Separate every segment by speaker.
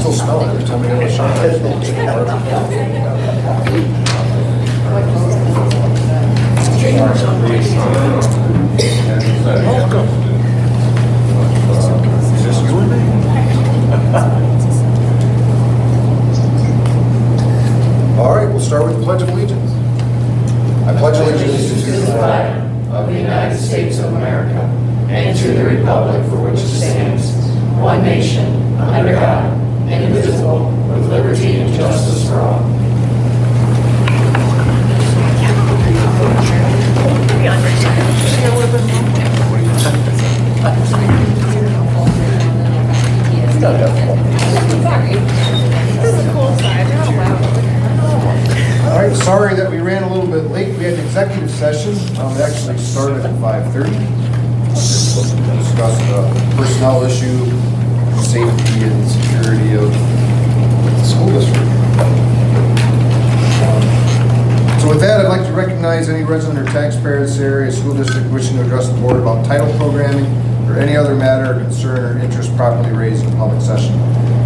Speaker 1: still smell it. They told me it was sharp. Is this you and me? All right, we'll start with the Pledge of Allegiance. I pledge allegiance
Speaker 2: to the flag of the United States of America and to the republic for which it stands, one nation, under God, indivisible, with liberty and justice for all.
Speaker 1: All right, sorry that we ran a little bit late. We had an executive session. It actually started at 5:30. Just to discuss the personnel issue, safety and security of the school district. So with that, I'd like to recognize any resident or taxpayer in this area, school district wishing to address the board about title programming or any other matter or concern or interest properly raised in public session.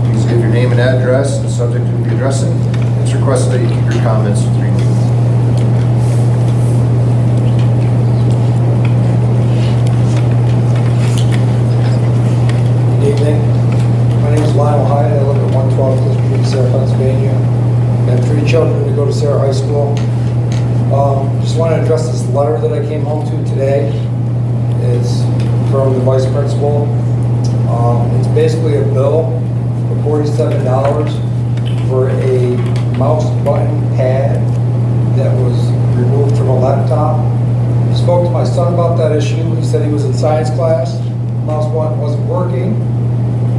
Speaker 1: Please give your name and address, the subject you'll be addressing. It's requested that you keep your comments to 3 minutes.
Speaker 3: Good evening. My name is Lionel Hyde. I live at 112 District in Sarah, Pennsylvania. I have 3 children who go to Sarah High School. Just want to address this letter that I came home to today. It's from the vice principal. It's basically a bill for $47 for a mouse button pad that was removed from a laptop. I spoke to my son about that issue. He said he was in science class. Mouse button wasn't working.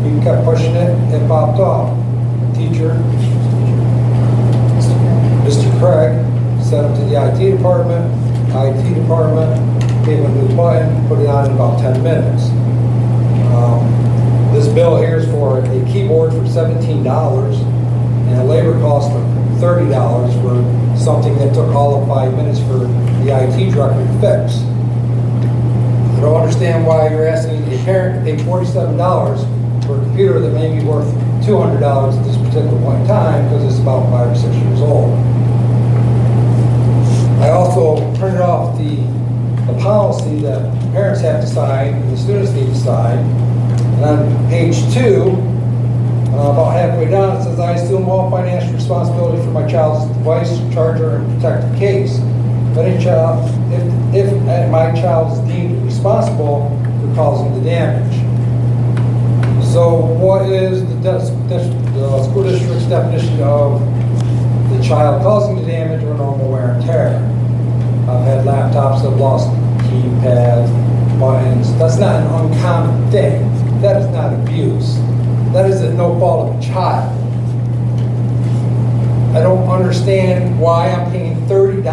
Speaker 3: He kept pushing it, it popped off. Teacher, Mr. Craig, sent him to the IT department. IT department gave him a new button, put it on in about 10 minutes. This bill here is for a keyboard for $17 and a labor cost of $30 for something that took all of 5 minutes for the IT director to fix. I don't understand why you're asking a parent to pay $47 for a computer that may be worth $200 at this particular point in time because it's about 5 or 6 years old. I also printed off the policy that parents have to sign and the students need to sign. And on page 2, about halfway down, it says, I assume all financial responsibility for my child's device, charger, and protective case. But if my child is deemed responsible for causing the damage. So what is the school district's definition of the child causing the damage or normal wear and tear? I've had laptops that have lost keypads, buttons. That's not an uncommon thing. That is not abuse. That is at no fault of a child. I don't understand why I'm paying $30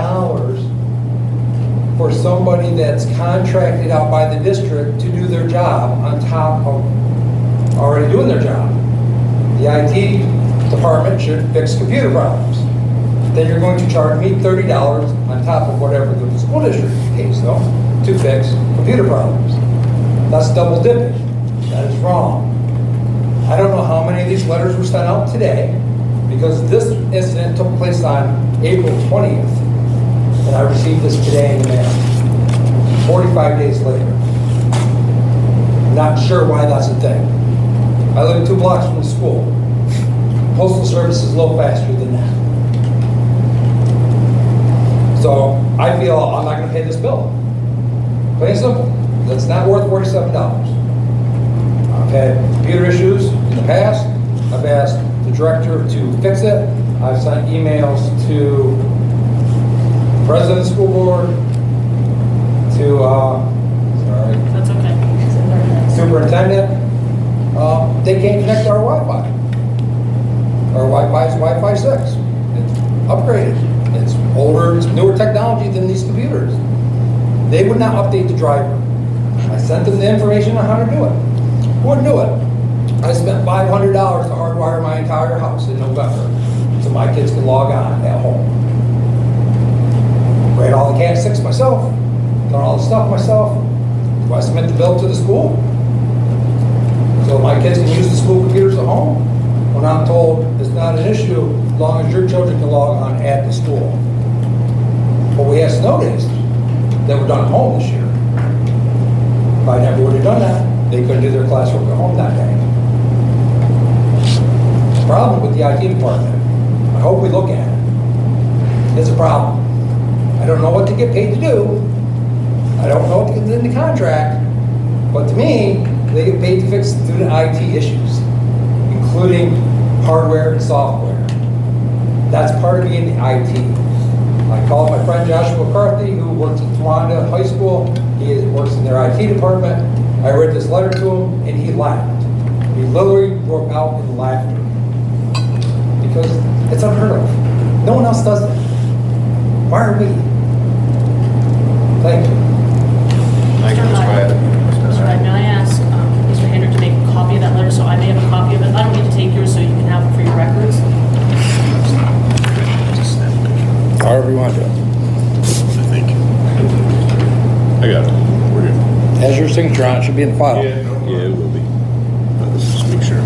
Speaker 3: for somebody that's contracted out by the district to do their job on top of already doing their job. The IT department should fix computer problems. Then you're going to charge me $30 on top of whatever the school district pays, though, to fix computer problems. That's double dipping. That is wrong. I don't know how many of these letters were sent out today, because this incident took place on April 20th, and I received this today in the mail, 45 days later. Not sure why that's a thing. I live 2 blocks from the school. Postal service is a little faster than that. So I feel I'm not going to pay this bill. Plain and simple. It's not worth $47. I've had computer issues in the past. I've asked the director to fix it. I've sent emails to the president of the school board, to sorry,
Speaker 2: That's okay.
Speaker 3: superintendent. They can't connect to our Wi-Fi. Our Wi-Fi is Wi-Fi 6. It's upgraded. It's older, it's newer technology than these computers. They would not update the driver. I sent them the information on how to do it. Wouldn't do it. I spent $500 to hardwire my entire house in November so my kids can log on at home. Ran all the Cat 6 myself, done all the stuff myself. Do I submit the bill to the school so my kids can use the school computers at home? when I'm told it's not an issue as long as your children can log on at the school. But we have snow days that were done at home this year. If I never would have done that, they couldn't do their classwork at home that day. Problem with the IT department, I hope we look at it. It's a problem. I don't know what to get paid to do. I don't know what to get in the contract. But to me, they get paid to fix student IT issues, including hardware and software. That's part of being the IT. I called my friend Joshua McCarthy, who works at Towanda High School. He works in their IT department. I read this letter to him, and he laughed. He literally broke out in laughter. Because it's unheard of. No one else does it. Why are we? Thank you.
Speaker 1: Thank you, Mr. Wyatt.
Speaker 4: Mr. Wright, may I ask Mr. Hayner to make a copy of that letter so I may have a copy of it? I don't need to take yours so you can have it for your records.
Speaker 5: However you want to.
Speaker 6: Thank you. I got it. We're good.
Speaker 5: Has your signature on it, should be in the file.
Speaker 6: Yeah, it will be. But let's just make sure.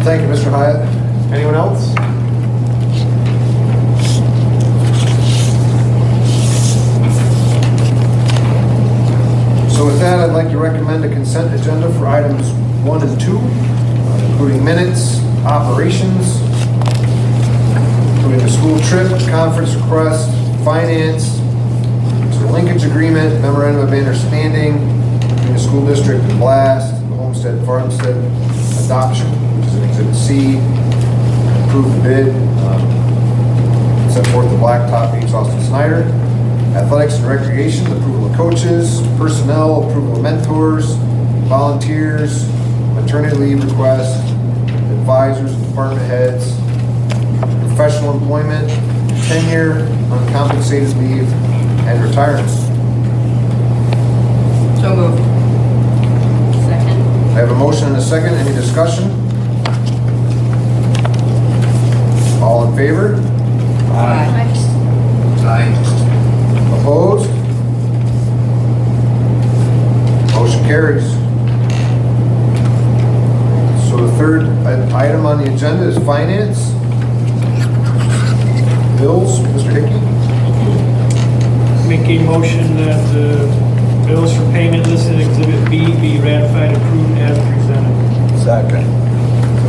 Speaker 1: Thank you, Mr. Hyatt. Anyone else? So with that, I'd like to recommend a consent agenda for items 1 and 2, including minutes, operations, including the school trip, conference request, finance, the linkage agreement, memorandum of understanding between the school district and Blast, the Homestead Farmstead adoption, which is an Exhibit C, approve the bid, set forth the Blacktop Beats Austin Snyder, athletics and recreation, approval of coaches, personnel, approval of mentors, volunteers, maternity leave requests, advisors, and department heads, professional employment, tenure, uncompensated leave, and retirement.
Speaker 2: So moved.
Speaker 4: Second.
Speaker 1: I have a motion and a second. Any discussion? All in favor?
Speaker 2: Aye.
Speaker 1: Opposed? Motion carries. So the third item on the agenda is finance. Bills, Mr. Hickey.
Speaker 7: Make a motion that the bills for payment listed in Exhibit B be ratified and approved as presented.
Speaker 5: Second.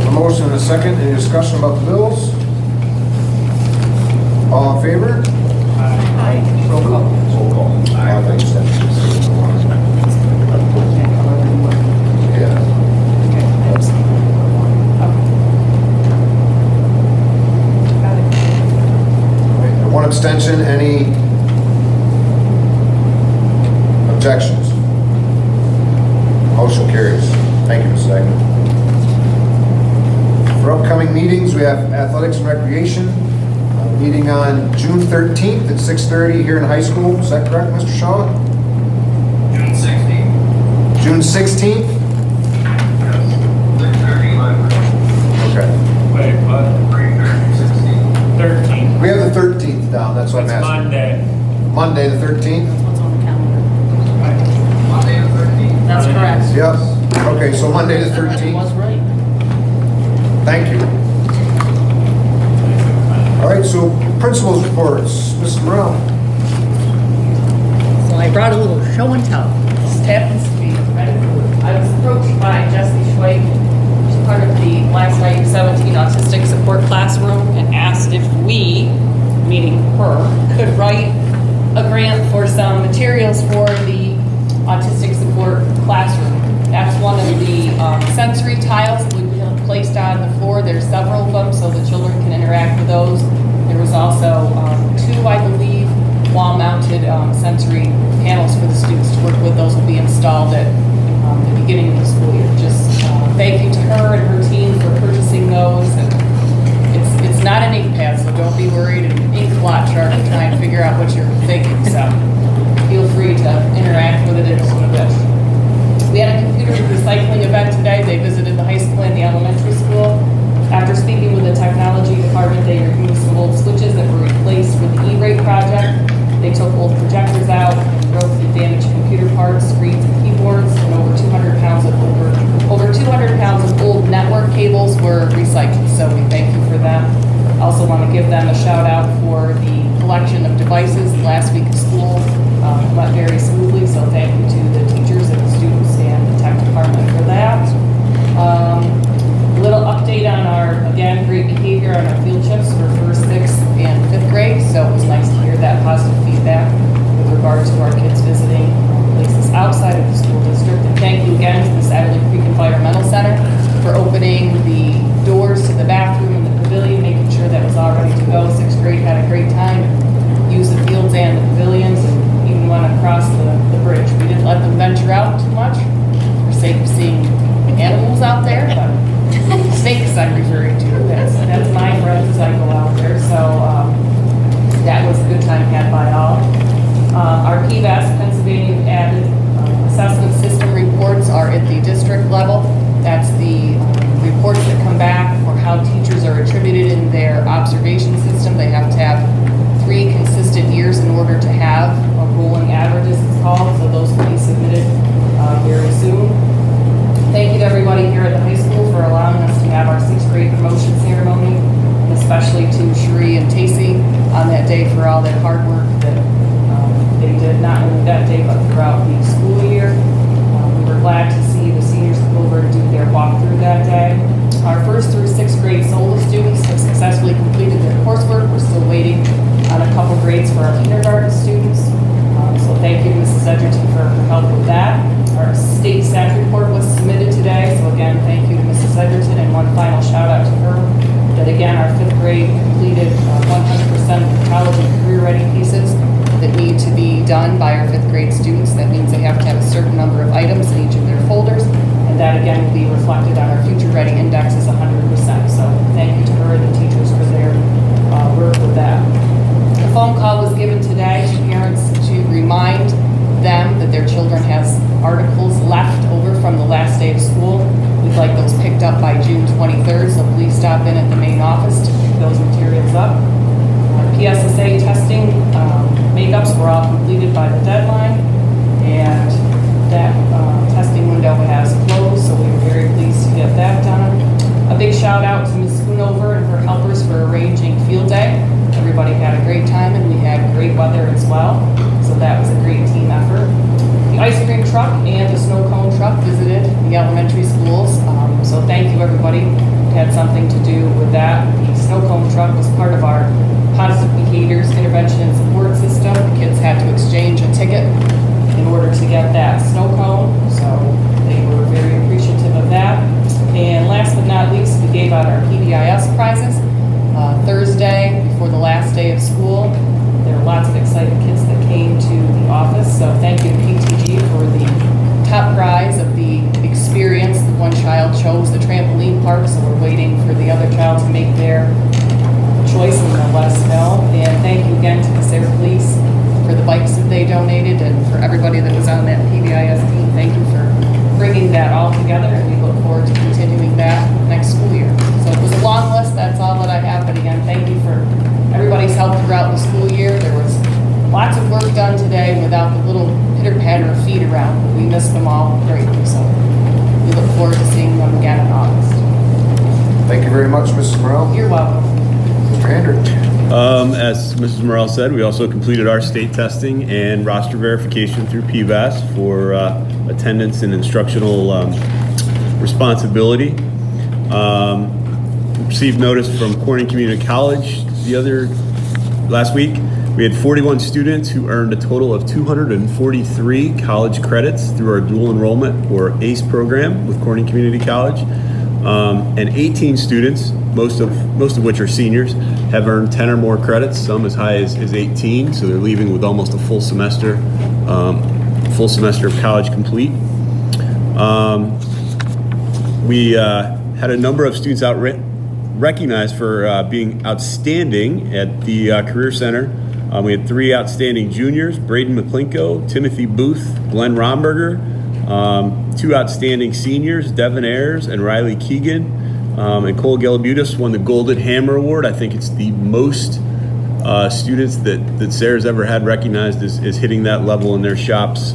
Speaker 1: A motion and a second. Any discussion about the bills? All in favor?
Speaker 7: Aye.
Speaker 2: Roll call.
Speaker 1: Roll call. Yeah. One abstention. Any objections? Motion carries. Thank you, Mr. Agnew. For upcoming meetings, we have athletics and recreation, meeting on June 13th at 6:30 here in high school. Is that correct, Mr. Shaw?
Speaker 8: June 16th.
Speaker 1: June 16th?
Speaker 8: Yes. 6:30 library.
Speaker 1: Okay.
Speaker 7: Wait, what?
Speaker 8: 3:30, 16th.
Speaker 7: 13.
Speaker 1: We have the 13th down, that's what I'm
Speaker 7: It's
Speaker 1: asking.
Speaker 7: Monday.
Speaker 1: Monday, the 13th?
Speaker 4: That's what's on the calendar.
Speaker 8: Monday the 13th.
Speaker 4: That's correct.
Speaker 1: Yep. Okay, so Monday the
Speaker 4: It
Speaker 1: 13th.
Speaker 4: was right.
Speaker 1: Thank you. All right, so principals reports. Mrs. Brown.
Speaker 2: So I brought a little show and tell. This happens to be Redwood. I was approached by Jessie Schweig, she's part of the last night 17 autistic support classroom, and asked if we, meaning her, could write a grant for some materials for the autistic support classroom. That's one of the sensory tiles that we have placed on the floor. There's several of them so the children can interact with those. There was also 2, I believe, wall-mounted sensory panels for the students to work with. Those will be installed at the beginning of the school year. Just thank you to her and her team for purchasing those. And it's not an ink pad, so don't be worried and ink blot chart and try and figure out what you're thinking. So feel free to interact with it in a little bit. We had a computer recycling event today. They visited the high school and the elementary school. After speaking with the technology department, they removed some old switches that were replaced with the E-rate project. They
Speaker 9: They took old projectors out and broke the damaged computer parts, screens, and keyboards, and over 200 pounds of old network cables were recycled. So we thank you for that. Also want to give them a shout out for the collection of devices last week of school. Went very smoothly, so thank you to the teachers and the students and the tech department for that. Little update on our, again, great behavior on our field trips for 1st, 6th, and 5th grade. So it was nice to hear that positive feedback with regard to our kids visiting places outside of the school district. And thank you again to the Satterley Creek Environmental Center for opening the doors to the bathroom and the pavilion, making sure that was all ready to go. 6th grade had a great time, used the fields and the pavilions, and even went across the bridge. We didn't let them venture out too much for sake of seeing animals out there, but snakes I'm referring to. That's my friends as I go out there. So that was a good time had by all. Our PVAS, Pennsylvania added assessment system reports are at the district level. That's the reports that come back for how teachers are attributed in their observation system. They have to have 3 consistent years in order to have a rolling average, as it's called. So those will be submitted very soon. Thank you to everybody here at the high school for allowing us to have our 6th grade promotion ceremony, and especially to Cherie and Tacey on that day for all their hard work that they did, not only that day, but throughout the school year. We were glad to see the seniors come over to do their walkthrough that day. Our 1st through 6th grade SOLA students have successfully completed their coursework. We're still waiting on a couple grades for our kindergarten students. So thank you to Mrs. Edgerton for her help with that. Our state stats report was submitted today, so again, thank you to Mrs. Edgerton, and one final shout out to her, that again, our 5th grade completed 100% of the college and career ready pieces that need to be done by our 5th grade students. That means they have to have a certain number of items in each of their folders, and that again will be reflected on our future ready index as 100%. So thank you to her and the teachers for their work with that. A phone call was given today to parents to remind them that their children has articles left over from the last day of school. We'd like those picked up by June 23rd, so please stop in at the main office to pick those materials up. PSSA testing makeups were all completed by the deadline, and that testing window has closed, so we were very pleased to get that done. A big shout out to Ms. Schoonover and her helpers for arranging field day. Everybody had a great time, and we had great weather as well, so that was a great team effort. The ice cream truck and the snow cone truck visited the elementary schools, so thank you everybody who had something to do with that. The snow cone truck was part of our positive behaviors intervention and support system. The kids had to exchange a ticket in order to get that snow cone, so they were very appreciative of that. And last but not least, we gave out our PBIS prizes Thursday before the last day of school. There were lots of excited kids that came to the office, so thank you to PTG for the top prize of the experience. The one child chose the trampoline park, so we're waiting for the other child to make their choice and they'll let us know. And thank you again to the Sarah Police for the bikes that they donated, and for everybody that was on that PBIS team. Thank you for bringing that all together, and we look forward to continuing that next school year. So it was a long list, that's all that I have, but again, thank you for everybody's help throughout the school year. There was lots of work done today without the little pitter-patter of feet around, but we missed them all greatly, so we look forward to seeing them again in August.
Speaker 1: Thank you very much, Mrs. Morrell.
Speaker 9: You're welcome.
Speaker 1: Mr. Hendrick.
Speaker 6: As Mrs. Morrell said, we also completed our state testing and roster verification through PVAS for attendance and instructional responsibility. Received notice from Corning Community College last week. We had 41 students who earned a total of 243 college credits through our dual enrollment or ACE program with Corning Community College. And 18 students, most of which are seniors, have earned 10 or more credits, some as high as 18, so they're leaving with almost a full semester of college complete. We had a number of students recognized for being outstanding at the Career Center. We had 3 outstanding juniors, Braden McClinko, Timothy Booth, Glenn Romberger, 2 outstanding seniors, Devin Ayers and Riley Keegan, and Cole Galabutis won the Golden Hammer Award. I think it's the most students that Sarah's ever had recognized as hitting that level in their shops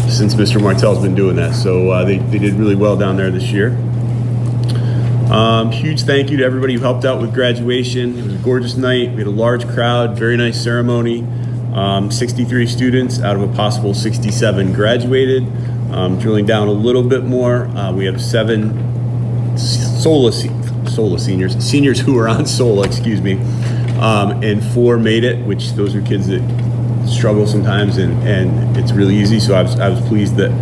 Speaker 6: since Mr. Martell's been doing that. So they did really well down there this year. Huge thank you to everybody who helped out with graduation. It was a gorgeous night. We had a large crowd, very nice ceremony. 63 students out of a possible 67 graduated. Drilling down a little bit more, we have 7 SOLA seniors who are on SOLA, excuse me, and 4 made it, which those are kids that struggle sometimes, and it's really easy. So I was pleased that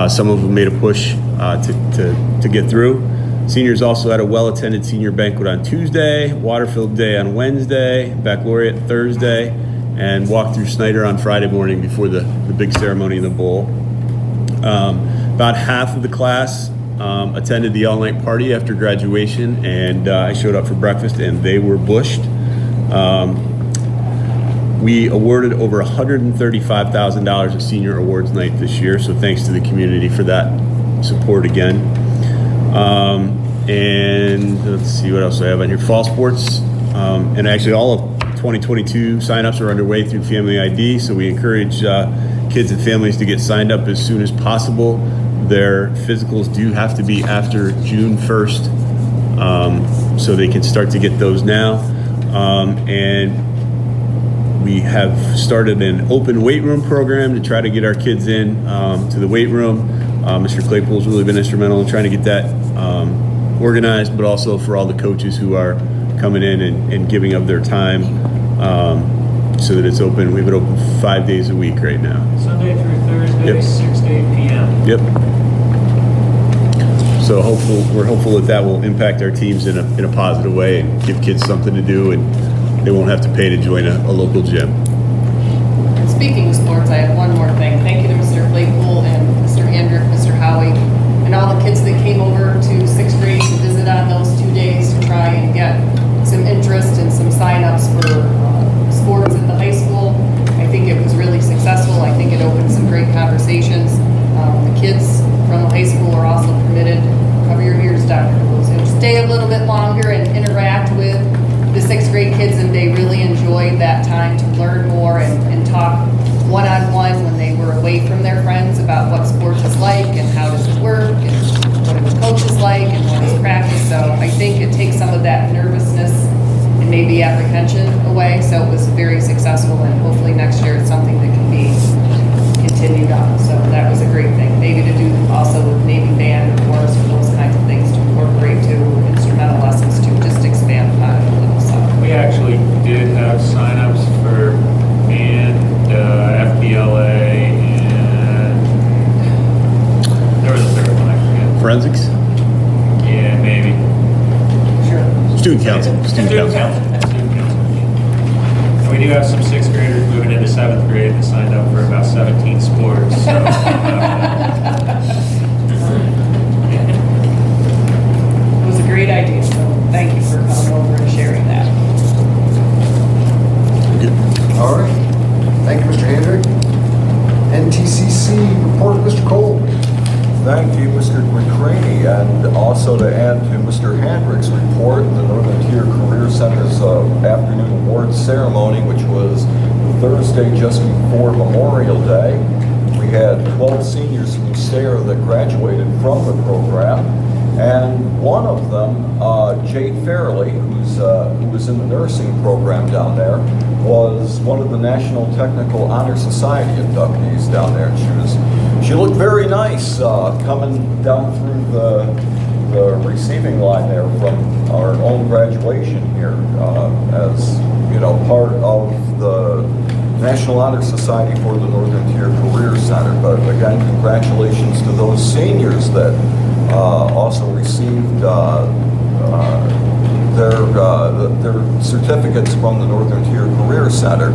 Speaker 6: some of them made a push to get through. Seniors also had a well-attended senior banquet on Tuesday, Waterfield Day on Wednesday, Baccalaureate Thursday, and walked through Snyder on Friday morning before the big ceremony in the bowl. About half of the class attended the all-night party after graduation, and I showed up for breakfast, and they were bushed. We awarded over $135,000 of senior awards night this year, so thanks to the community for that support again. And let's see what else I have on here. Fall sports, and actually all of 2022 signups are underway through Family ID, so we encourage kids and families to get signed up as soon as possible. Their physicals do have to be after June 1st, so they can start to get those now. And we have started an open weight room program to try to get our kids in to the weight room. Mr. Claypool's really been instrumental in trying to get that organized, but also for all the coaches who are coming in and giving up their time so that it's open. We have it open 5 days a week right now.
Speaker 7: Sunday through Thursday,
Speaker 6: Yep.
Speaker 7: 6 to 8 p.m.
Speaker 6: Yep. So we're hopeful that will impact our teams in a positive way and give kids something to do, and they won't have to pay to join a local gym.
Speaker 9: And speaking of sports, I have one more thing. Thank you to Mr. Claypool and Mr. Hendrick, Mr. Howie, and all the kids that came over to 6th grade to visit on those 2 days to try and get some interest and some sign-ups for sports at the high school. I think it was really successful. I think it opened some great conversations. The kids from the high school are also permitted, cover your ears, Dr. Lewis, and stay a little bit longer and interact with the 6th grade kids, and they really enjoyed that time to learn more and talk one-on-one when they were away from their friends about what sports is like and how does it work and what are the coaches like and what is practice. So I think it takes some of that nervousness and maybe apprehension away. So it was very successful, and hopefully next year it's something that can be continued on. So that was a great thing. Maybe to do also with Navy band or chorus or those kinds of things to incorporate to instrumental lessons to just expand upon it a little. So
Speaker 7: We actually did have signups for band, FBLA, and there was a third one, I forget.
Speaker 6: Forensics?
Speaker 7: Yeah, maybe.
Speaker 9: sure.
Speaker 6: Student council.
Speaker 7: Student council. And we do have some 6th graders moving into 7th grade that signed up for about 17 sports. So,
Speaker 9: It was a great idea, so thank you for coming over and sharing that.
Speaker 1: All right. Thank you, Mr. Hendrick. NTCC report, Mr. Cole.
Speaker 10: Thank you, Mr. McCraney, and also to add to Mr. Hendrick's report, the Northern Tier Career Center's afternoon awards ceremony, which was Thursday just before Memorial Day. We had 12 seniors from SARE that graduated from the program, and one of them, Jade Fairley, who was in the nursing program down there, was one of the National Technical Honor Society inductees down there. She looked very nice coming down through the receiving line there from our own graduation here, as you know, part of the National Honor Society for the Northern Tier Career Center. But again, congratulations to those seniors that also received their certificates from the Northern Tier Career Center.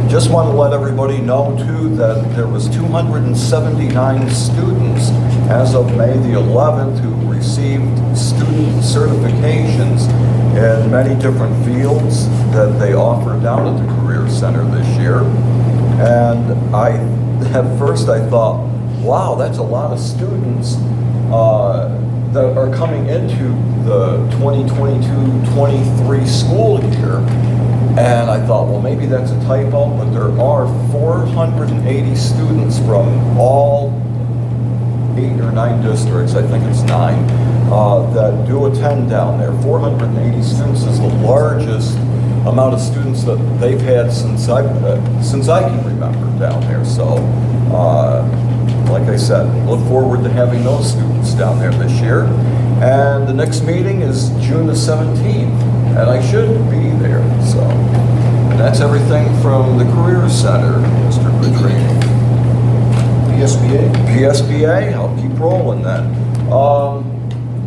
Speaker 10: Just want to let everybody know too that there was 279 students as of May the 11th who received student certifications in many different fields that they offer down at the Career Center this year. And at first I thought, wow, that's a lot of students that are coming into the 2022-23 school year. And I thought, well, maybe that's a typo, but there are 480 students from all 8 or 9 districts, I think it's 9, that do attend down there. 480 students is the largest amount of students that they've had since I can remember down there. So, like I said, look forward to having those students down there this year. And the next meeting is June the 17th, and I should be there. So, and that's everything from the Career Center, Mr. Petrini.
Speaker 1: PSBA?
Speaker 10: PSBA, I'll keep rolling then.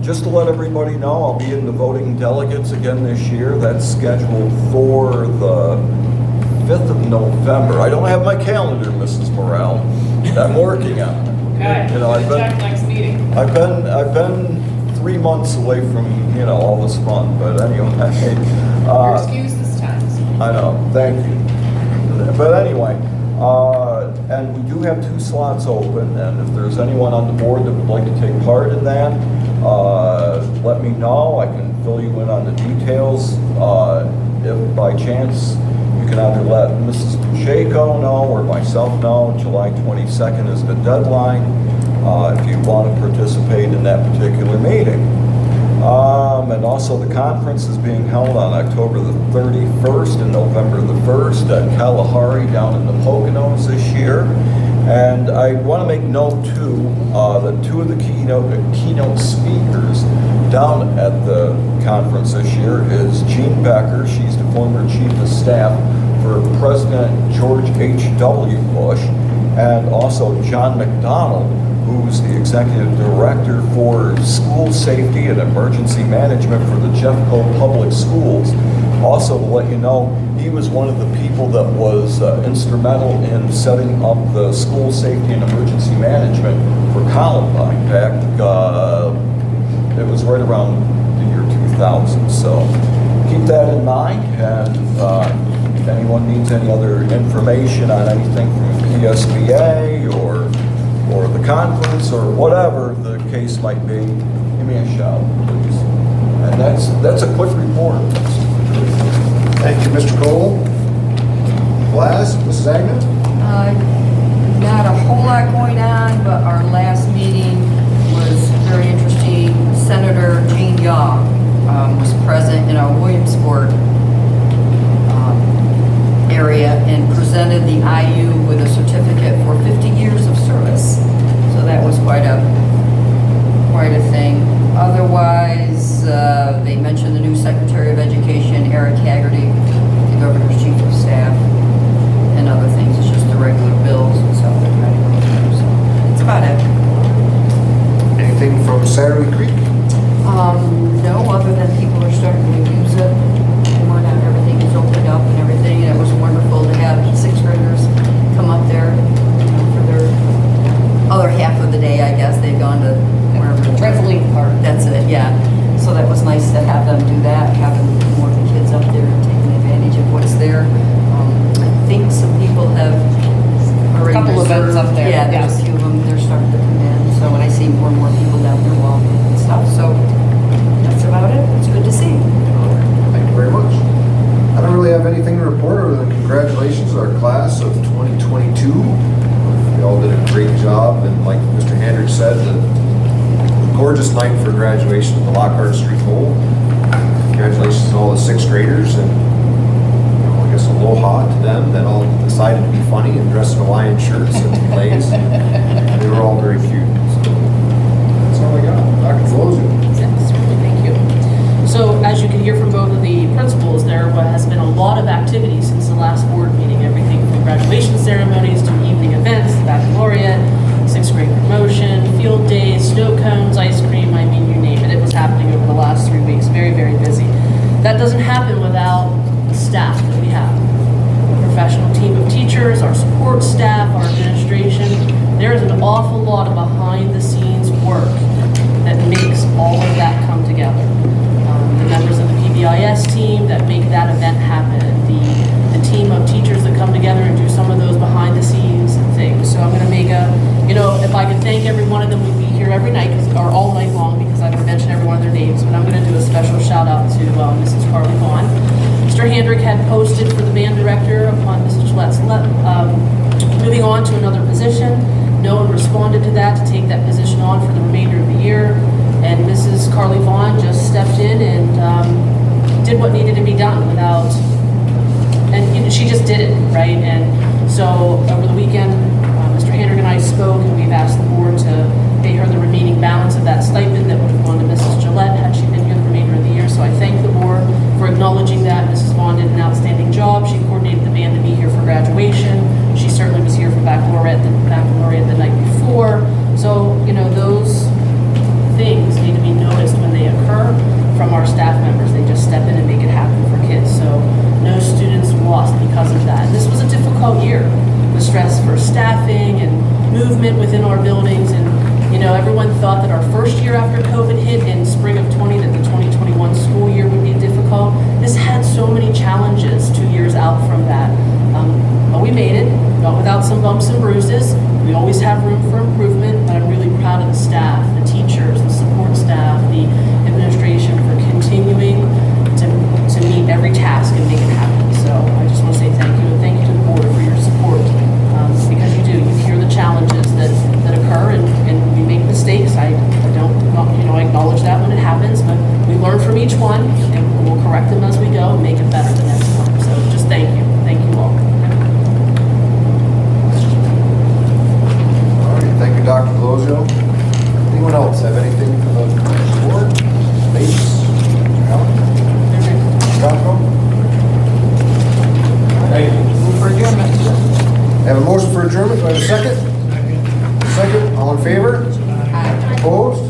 Speaker 10: Just to let everybody know, I'll be in the voting delegates again this year. That's scheduled for the 5th of November. I don't have my calendar, Mrs. Morrell. I'm working on it.
Speaker 9: Okay,
Speaker 10: You know,
Speaker 9: check next meeting.
Speaker 10: I've been 3 months away from, all this fun, but anyway.
Speaker 9: Your excuse this time.
Speaker 10: I know, thank you. But anyway, and we do have 2 slots open, and if there's anyone on the board that would like to take part in that, let me know. I can fill you in on the details. If by chance you can either let Mrs. Pacheco know or myself know, July 22nd is the deadline if you want to participate in that particular meeting. And also the conference is being held on October the 31st and November the 1st at Kalahari down in the Poconos this year. And I want to make note too that 2 of the keynote speakers down at the conference this year is Jean Becker. She's the former chief of staff for President George H.W. Bush, and also John McDonald, who's the executive director for school safety and emergency management for the Jeffco Public Schools. Also, to let you know, he was one of the people that was instrumental in setting up the school safety and emergency management for Columbine back, it was right around the year 2000. So keep that in mind, and if anyone needs any other information on anything from PSBA or the conference or whatever the case might be, give me a shout, please. And that's a quick report.
Speaker 1: Thank you, Mr. Cole. Last, Mrs. Agnew?
Speaker 2: Not a whole lot going on, but our last meeting was very interesting. Senator Gene Yaw was present in our Williamsport area and presented the IU with a certificate for 50 years of service. So that was quite a thing. Otherwise, they mentioned the new Secretary of Education, Eric Haggerty, the Governor's Chief of Staff, and other things. It's just the regular bills and stuff that we're trying to go through. So that's about it.
Speaker 1: Anything from Saturday Creek?
Speaker 2: No, other than people are starting to use it more now. Everything is opened up and everything. And it was wonderful to have 6th graders come up there for their other half of the day, I guess. They've gone to wherever.
Speaker 9: Trampoline park.
Speaker 2: That's it, yeah. So that was nice to have them do that, having more of the kids up there and taking advantage of what's there. I think some people have already
Speaker 9: Couple events up there,
Speaker 2: Yeah, there's
Speaker 9: yes.
Speaker 2: a few of them, they're starting to come in. So, and I see more and more people down there walking and stuff. So that's about it. It's good to see.
Speaker 1: Thank you very much. I don't really have anything to report other than congratulations to our class of 2022. We all did a great job, and like Mr. Hendricks said, a gorgeous night for graduation at the Lockhart Street Bowl. Congratulations to all the 6th graders, and I guess aloha to them that all decided to be funny and dress in Hawaiian shirts and plays. They were all very cute. So that's all I got. Dr. Flozio.
Speaker 4: Yes, thank you. So as you can hear from both of the principals, there has been a lot of activity since the last board meeting. Everything from graduation ceremonies to evening events, the baccalaureate, 6th grade promotion, field days, snow cones, ice cream, I mean, you name it. It was happening over the last 3 weeks. Very, very busy. That doesn't happen without the staff that we have. A professional team of teachers, our support staff, our administration. There is an awful lot of behind the scenes work that makes all of that come together. The members of the PBIS team that make that event happen, the team of teachers that come together and do some of those behind the scenes things. So I'm going to make if I could thank every one of them, we'd be here every night or all night long because I would mention every one of their names, but I'm going to do a moving on to another position. No one responded to that, to take that position on for the remainder of the year. And Mrs. Carly Vaughn just stepped in and did what needed to be done without, and you know, she just did it, right? And so over the weekend, Mr. Hendrick and I spoke, and we've asked the board to pay her the remaining balance of that stipend that would have gone to Mrs. Gillette had she been here the remainder of the year. So I thank the board for acknowledging that. Mrs. Vaughn did an outstanding job. She coordinated the band to be here for graduation. She certainly was here for baccalaureate the night before. So, you know, those things need to be noticed when they occur from our staff members. They just step in and make it happen for kids. So no students lost because of that. And this was a difficult year. The stress for staffing and movement within our buildings. And, you know, everyone thought that our first year after COVID hit in spring of 20, that the 2021 school year would be difficult. This had so many challenges 2 years out from that. But we made it, not without some bumps and bruises. We always have room for improvement, but I'm really proud of the staff, the teachers, the support staff, the administration for continuing to meet every task and make it happen. So I just want to say thank you, and thank you to the board for your support, because you do. You hear the challenges that occur, and we make mistakes. I acknowledge that when it happens, but we learn from each one, and we'll correct them as we go and make it better the next time. So just thank you. Thank you all.
Speaker 1: All right, thank you, Dr. Delosio. Anyone else have anything for the board? Ladies? Alan? Rocco?
Speaker 3: Move for adjournment.
Speaker 1: Have a motion for adjournment, do I have a second? Second, all in favor? Opposed?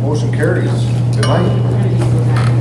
Speaker 1: Motion carries. Good night.